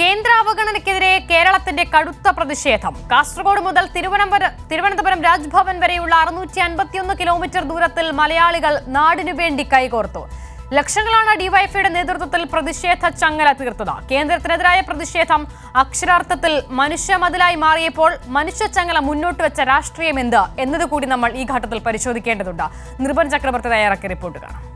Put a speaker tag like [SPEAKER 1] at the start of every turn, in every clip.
[SPEAKER 1] കേന്ദ്ര അവഗണനയ്ക്കെതിരെ കേരളത്തിന്റെ കടുത്ത പ്രതിഷേധം. കാസർഗോഡ് മുതൽ തിരുവനന്തപുരം രാജ്ഭവൻ വരെയുള്ള 651 കിലോമീറ്റർ ദൂരത്തിൽ മലയാളികൾ നാടിനു വേണ്ടി കൈകോർത്തു. ലക്ഷങ്ങളാണ് ഡിവൈഎഫ്ഐയുടെ നേതൃത്വത്തിൽ പ്രതിഷേധ ചങ്ങല തീർത്തത്. കേന്ദ്രത്തിനെതിരായ പ്രതിഷേധം അക്ഷരാർത്ഥത്തിൽ മനുഷ്യമതിലായി മാറിയപ്പോൾ മനുഷ്യ ചങ്ങല മുന്നോട്ട് വെച്ച രാഷ്ട്രീയം എന്ത് എന്നതുകൂടി നമ്മൾ ഈ ഘട്ടത്തിൽ പരിശോധിക്കേണ്ടതുണ്ട്. നിർഭൻ ചക്രവർത്തി തയ്യാറാക്കിയ റിപ്പോർട്ട് കാണാം.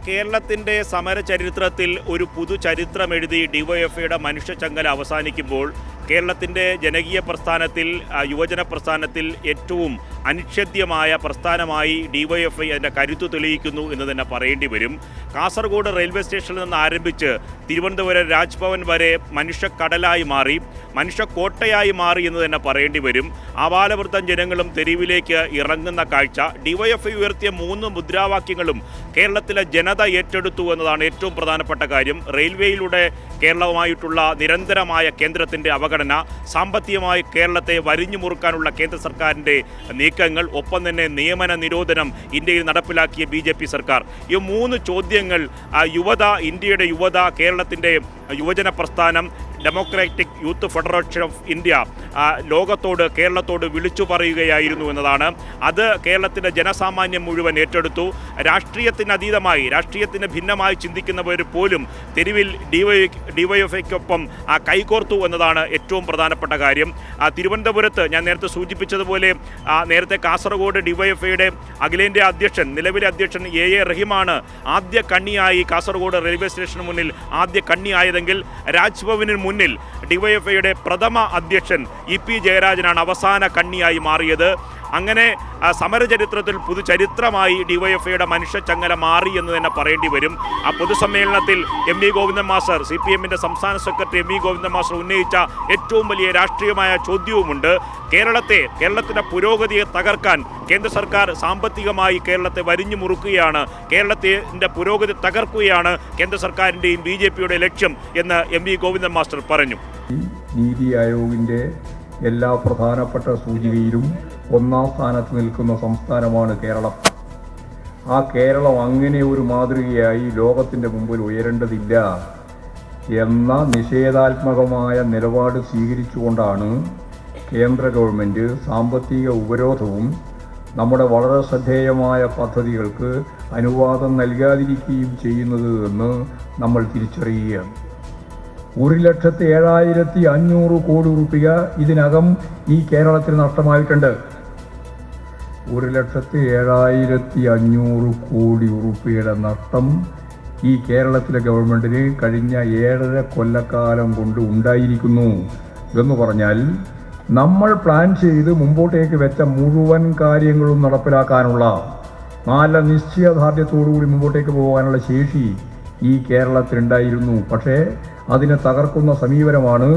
[SPEAKER 2] കേരളത്തിന്റെ സമര ചരിത്രത്തിൽ ഒരു പുതുചരിത്രം എഴുതി ഡിവൈഎഫ്ഐയുടെ മനുഷ്യചങ്ങല അവസാനിക്കുമ്പോൾ കേരളത്തിന്റെ ജനകീയ പ്രസ്ഥാനത്തിൽ, യുവജന പ്രസ്ഥാനത്തിൽ ഏറ്റവും അനിഷേധ്യമായ പ്രസ്ഥാനമായി ഡിവൈഎഫ്ഐ അതിൻ്റെ കരുത്തു തെളിയിക്കുന്നു എന്ന് തന്നെ പറയേണ്ടി വരും. കാസർഗോഡ് റെയിൽവേ സ്റ്റേഷനിൽ നിന്ന് ആരംഭിച്ച് തിരുവനന്തപുരം രാജ്ഭവൻ വരെ മനുഷ്യക്കടലായി മാറി, മനുഷ്യക്കോട്ടയായി മാറി എന്ന് തന്നെ പറയേണ്ടി വരും. ആവാലവൃത്തം ജനങ്ങളും തെരുവിലേക്ക് ഇറങ്ങുന്ന കാഴ്ച. ഡിവൈഎഫ്ഐ ഉയർത്തിയ 3 മുദ്രാവാക്യങ്ങളും കേരളത്തിലെ ജനത ഏറ്റെടുത്തു എന്നതാണ് ഏറ്റവും പ്രധാനപ്പെട്ട കാര്യം. റെയിൽവേയിലൂടെ കേരളവുമായിട്ടുള്ള നിരന്തരമായ കേന്ദ്രത്തിൻ്റെ അവഗണന, സാമ്പത്തികമായി കേരളത്തെ വരിഞ്ഞു മുറുക്കാനുള്ള കേന്ദ്ര സർക്കാരിൻ്റെ നീക്കങ്ങൾ, ഒപ്പം തന്നെ നിയമന നിരോധനം ഇന്ത്യയിൽ നടപ്പിലാക്കിയ BJP സർക്കാർ. ഈ 3 ചോദ്യങ്ങൾ യുവത, ഇന്ത്യയുടെ യുവത, കേരളത്തിൻ്റെ യുവജന പ്രസ്ഥാനം, democratic youth federation of India ലോകത്തോട്, കേരളത്തോട് വിളിച്ചു പറയുകയായിരുന്നു എന്നതാണ്. അത് കേരളത്തിൻ്റെ ജനസാമാന്യം മുഴുവൻ ഏറ്റെടുത്തു. രാഷ്ട്രീയത്തിന് അതീതമായി, രാഷ്ട്രീയത്തിന് ഭിന്നമായി ചിന്തിക്കുന്നവർ പോലും തെരുവിൽ ഡിവൈഎഫ്ഐക്കൊപ്പം കൈകോർത്തു എന്നതാണ് ഏറ്റവും പ്രധാനപ്പെട്ട കാര്യം. തിരുവനന്തപുരത്ത് ഞാൻ നേരത്തെ സൂചിപ്പിച്ചതുപോലെ നേരത്തെ കാസർഗോഡ് ഡിവൈഎഫ്ഐയുടെ അഖിലേന്ത്യാ അധ്യക്ഷൻ, നിലവിലെ അധ്യക്ഷൻ AA റഹീമാണ് ആദ്യ കണ്ണിയായി കാസർഗോഡ് റെയിൽവേ സ്റ്റേഷന് മുന്നിൽ ആദ്യ കണ്ണിയായതെങ്കിൽ രാജ്ഭവനിൽ മുന്നിൽ ഡിവൈഎഫ്ഐയുടെ പ്രഥമ അധ്യക്ഷൻ EP ജയരാജനാണ് അവസാന കണ്ണിയായി മാറിയത്. അങ്ങനെ സമരചരിത്രത്തിൽ പുതുചരിത്രമായി ഡിവൈഎഫ്ഐയുടെ മനുഷ്യചങ്ങല മാറി എന്ന് തന്നെ പറയേണ്ടി വരും. ആ പൊതുസമ്മേളനത്തിൽ MV ഗോവിന്ദൻ മാസ്റ്റർ, CPMന്റെ സംസ്ഥാന സെക്രട്ടറി MV ഗോവിന്ദൻ മാസ്റ്റർ ഉന്നയിച്ച ഏറ്റവും വലിയ രാഷ്ട്രീയമായ ചോദ്യവുമുണ്ട്. കേരളത്തിൻ്റെ പുരോഗതിയെ തകർക്കാൻ കേന്ദ്ര സർക്കാർ സാമ്പത്തികമായി കേരളത്തെ വരിഞ്ഞു മുറുക്കുകയാണ്, കേരളത്തിൻ്റെ പുരോഗതി തകർക്കുകയാണ് കേന്ദ്ര സർക്കാരിൻ്റെയും BJPയുടെ ലക്ഷ്യം എന്ന് MV ഗോവിന്ദൻ മാസ്റ്റർ പറഞ്ഞു.
[SPEAKER 3] നീതി ആയോഗിൻ്റെ എല്ലാ പ്രധാനപ്പെട്ട സൂചികയിലും 1ാം സ്ഥാനത്ത് നിൽക്കുന്ന സംസ്ഥാനമാണ് കേരളം. ആ കേരളം അങ്ങനെ ഒരു മാതൃകയായി ലോകത്തിൻ്റെ മുമ്പിൽ ഉയരേണ്ടതില്ല എന്ന നിഷേധാത്മകമായ നിലപാട് സ്വീകരിച്ചുകൊണ്ടാണ് കേന്ദ്ര ഗവൺമെൻറ് സാമ്പത്തിക ഉപരോധവും നമ്മുടെ വളരെ ശ്രദ്ധേയമായ പദ്ധതികൾക്ക് അനുവാദം നൽകാതിരിക്കുകയും ചെയ്യുന്നത് എന്ന് നമ്മൾ തിരിച്ചറിയുകയാണ്. 1,07,500 കോടി രൂപ ഇതിനകം ഈ കേരളത്തിൽ നഷ്ടമായിട്ടുണ്ട്. 1,07,500 കോടി രൂപയുടെ നഷ്ടം ഈ കേരളത്തിലെ ഗവൺമെൻറ്റിന് കഴിഞ്ഞ 7.5 കൊല്ലക്കാലം കൊണ്ട് ഉണ്ടായിരിക്കുന്നു എന്ന് പറഞ്ഞാൽ നമ്മൾ പ്ലാൻ ചെയ്ത് മുമ്പോട്ടേക്ക് വെച്ച മുഴുവൻ കാര്യങ്ങളും നടപ്പിലാക്കാനുള്ള നല്ല നിശ്ചയദാർഢ്യത്തോടുകൂടി മുമ്പോട്ടേക്ക് പോകാനുള്ള ശേഷി ഈ കേരളത്തിലുണ്ടായിരുന്നു. പക്ഷേ അതിനെ തകർക്കുന്ന സമീപനമാണ്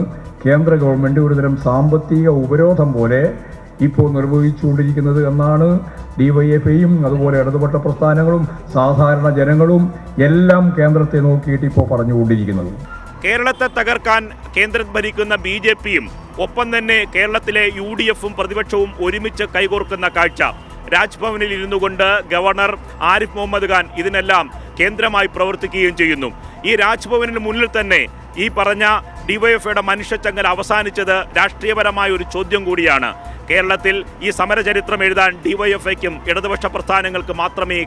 [SPEAKER 3] കേന്ദ്ര ഗവൺമെൻറ് ഒരുതരം സാമ്പത്തിക ഉപരോധം പോലെ ഇപ്പോൾ നിർവഹിച്ചുകൊണ്ടിരിക്കുന്നത് എന്നാണ് ഡിവൈഎഫ്ഐയും അതുപോലെ ഇടതുപക്ഷ പ്രസ്ഥാനങ്ങളും സാധാരണ ജനങ്ങളും എല്ലാം കേന്ദ്രത്തെ നോക്കിയിട്ട് ഇപ്പോൾ പറഞ്ഞുകൊണ്ടിരിക്കുന്നത്.
[SPEAKER 2] കേരളത്തെ തകർക്കാൻ കേന്ദ്രം ഭരിക്കുന്ന BJPയും ഒപ്പം തന്നെ കേരളത്തിലെ UDFും പ്രതിപക്ഷവും ഒരുമിച്ച് കൈകോർക്കുന്ന കാഴ്ച. രാജ്ഭവനിൽ ഇരുന്നു കൊണ്ട് ഗവർണർ ആരിഫ് മുഹമ്മദ് ഖാൻ ഇതിനെല്ലാം കേന്ദ്രമായി പ്രവർത്തിക്കുകയും ചെയ്യുന്നു. ഈ രാജ്ഭവനിന് മുന്നിൽ തന്നെ ഈ പറഞ്ഞ ഡിവൈഎഫ്ഐയുടെ മനുഷ്യചങ്ങല അവസാനിച്ചത് രാഷ്ട്രീയപരമായ ഒരു ചോദ്യം കൂടിയാണ്. കേരളത്തിൽ ഈ സമരചരിത്രം എഴുതാൻ ഡിവൈഎഫ്ഐക്കും ഇടതുപക്ഷ പ്രസ്ഥാനങ്ങൾക്ക് മാത്രമേ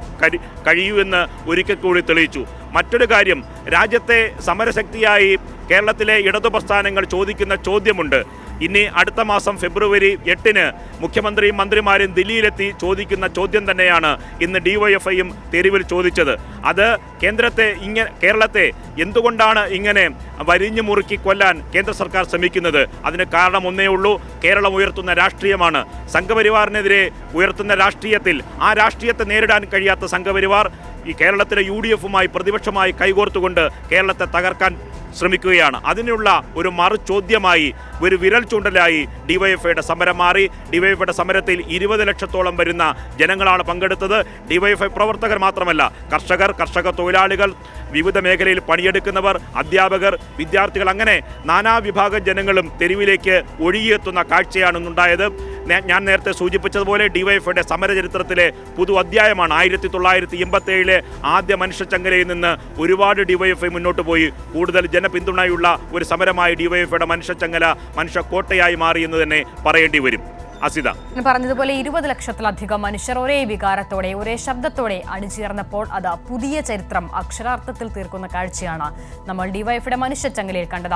[SPEAKER 2] കഴിയൂ എന്ന് ഒരിക്കൽ കൂടി തെളിയിച്ചു. മറ്റൊരു കാര്യം, രാജ്യത്തെ സമരശക്തിയായി കേരളത്തിലെ ഇടതു പ്രസ്ഥാനങ്ങൾ ചോദിക്കുന്ന ചോദ്യമുണ്ട്. ഇനി അടുത്ത മാസം ഫെബ്രുവരി 8-ന് മുഖ്യമന്ത്രിയും മന്ത്രിമാരും ദില്ലിയിലെത്തി ചോദിക്കുന്ന ചോദ്യം തന്നെയാണ് ഇന്ന് ഡിവൈഎഫ്ഐയും തെരുവിൽ ചോദിച്ചത്. അത് കേരളത്തെ എന്തുകൊണ്ടാണ് ഇങ്ങനെ വരിഞ്ഞു മുറുക്കി കൊല്ലാൻ കേന്ദ്ര സർക്കാർ ശ്രമിക്കുന്നത്? അതിന് കാരണം ഒന്നേ ഉള്ളൂ, കേരളം ഉയർത്തുന്ന രാഷ്ട്രീയമാണ്. സംഘപരിവാറിനെതിരെ ഉയർത്തുന്ന രാഷ്ട്രീയത്തിൽ ആ രാഷ്ട്രീയത്തെ നേരിടാൻ കഴിയാത്ത സംഘപരിവാർ ഈ കേരളത്തിലെ UDFുമായി പ്രതിപക്ഷമായി കൈകോർത്തുകൊണ്ട് കേരളത്തെ തകർക്കാൻ ശ്രമിക്കുകയാണ്. അതിനുള്ള ഒരു മറുചോദ്യമായി, ഒരു വിരൽ ചൂണ്ടലായി ഡിവൈഎഫ്ഐയുടെ സമരം മാറി. ഡിവൈഎഫ്ഐയുടെ സമരത്തിൽ 20 ലക്ഷത്തോളം വരുന്ന ജനങ്ങളാണ് പങ്കെടുത്തത്. ഡിവൈഎഫ്ഐ പ്രവർത്തകർ മാത്രമല്ല, കർഷക തൊഴിലാളികൾ, വിവിധ മേഖലയിൽ പണിയെടുക്കുന്നവർ, അധ്യാപകർ, വിദ്യാർത്ഥികൾ, അങ്ങനെ നാനാവിഭാഗം ജനങ്ങളും തെരുവിലേക്ക് ഒഴുകിയെത്തുന്ന കാഴ്ചയാണ് ഉണ്ടായത്. ഞാൻ നേരത്തെ സൂചിപ്പിച്ചതുപോലെ ഡിവൈഎഫ്ഐയുടെ സമരചരിത്രത്തിലെ പുതു അധ്യായമാണ്. 1987 ആദ്യ മനുഷ്യച്ചങ്ങലയിൽ നിന്ന് ഒരുപാട് ഡിവൈഎഫ്ഐ മുന്നോട്ട് പോയി. കൂടുതൽ ജനപിന്തുണയുള്ള ഒരു സമരമായി ഡിവൈഎഫ്ഐയുടെ മനുഷ്യച്ചങ്ങല മനുഷ്യക്കോട്ടയായി മാറി എന്ന് തന്നെ പറയേണ്ടി വരും. അസിത
[SPEAKER 1] പറഞ്ഞതുപോലെ 20 ലക്ഷത്തിലധികം മനുഷ്യർ ഒരേ വികാരത്തോടെ ഒരേ ശബ്ദത്തോടെ അണിചേർന്നപ്പോൾ അത് പുതിയ ചരിത്രം അക്ഷരാർത്ഥത്തിൽ തീർക്കുന്ന കാഴ്ചയാണ് നമ്മൾ ഡിവൈഎഫ്ഐയുടെ മനുഷ്യച്ചങ്ങലയിൽ കണ്ടത്.